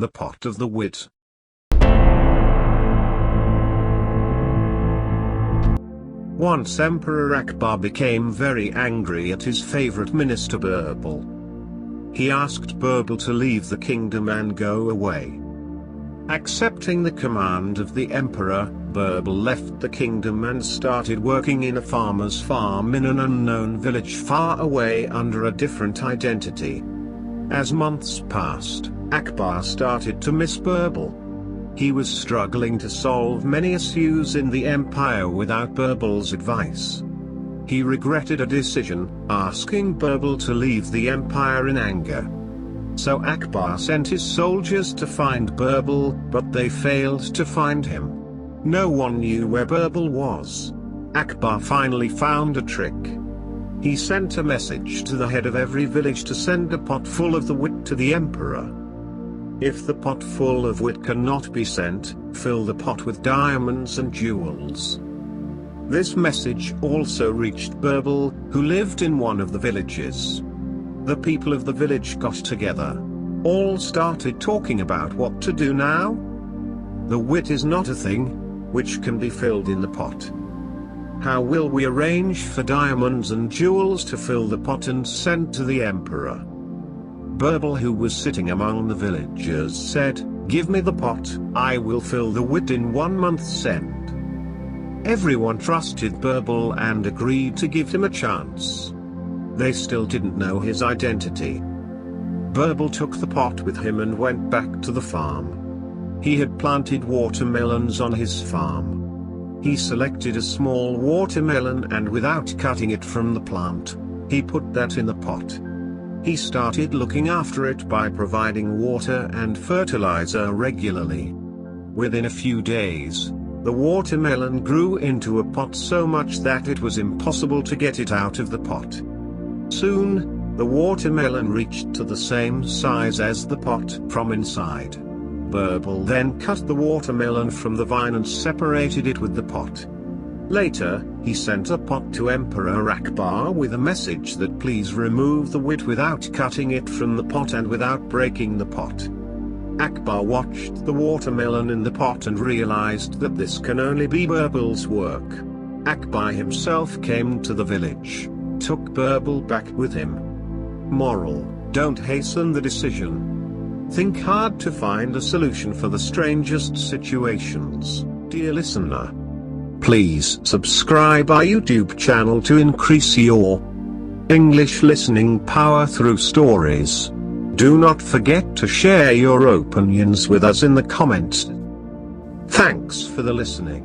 The pot of the wit. Once Emperor Akbar became very angry at his favorite minister Birbal. He asked Birbal to leave the kingdom and go away. Accepting the command of the emperor, Birbal left the kingdom and started working in a farmer's farm in an unknown village far away under a different identity. As months passed, Akbar started to miss Birbal. He was struggling to solve many issues in the empire without Birbal's advice. He regretted a decision, asking Birbal to leave the empire in anger. So Akbar sent his soldiers to find Birbal, but they failed to find him. No one knew where Birbal was. Akbar finally found a trick. He sent a message to the head of every village to send a pot full of the wit to the emperor. If the pot full of wit cannot be sent, fill the pot with diamonds and jewels. This message also reached Birbal, who lived in one of the villages. The people of the village got together. All started talking about what to do now. The wit is not a thing which can be filled in the pot. How will we arrange for diamonds and jewels to fill the pot and send to the emperor? Birbal, who was sitting among the villagers, said, "Give me the pot, I will fill the wit in 1 month's end." Everyone trusted Birbal and agreed to give him a chance. They still didn't know his identity. Birbal took the pot with him and went back to the farm. He had planted watermelons on his farm. He selected a small watermelon and without cutting it from the plant, he put that in the pot. He started looking after it by providing water and fertilizer regularly. Within a few days, the watermelon grew into a pot so much that it was impossible to get it out of the pot. Soon, the watermelon reached to the same size as the pot from inside. Birbal then cut the watermelon from the vine and separated it with the pot. Later, he sent a pot to Emperor Akbar with a message that please remove the wit without cutting it from the pot and without breaking the pot. Akbar watched the watermelon in the pot and realized that this can only be Birbal's work. Akbar himself came to the village, took Birbal back with him. Moral: don't hasten the decision. Think hard to find a solution for the strangest situations. Dear listener, please subscribe our YouTube channel to increase your English listening power through stories. Do not forget to share your opinions with us in the comments. Thanks for the listening.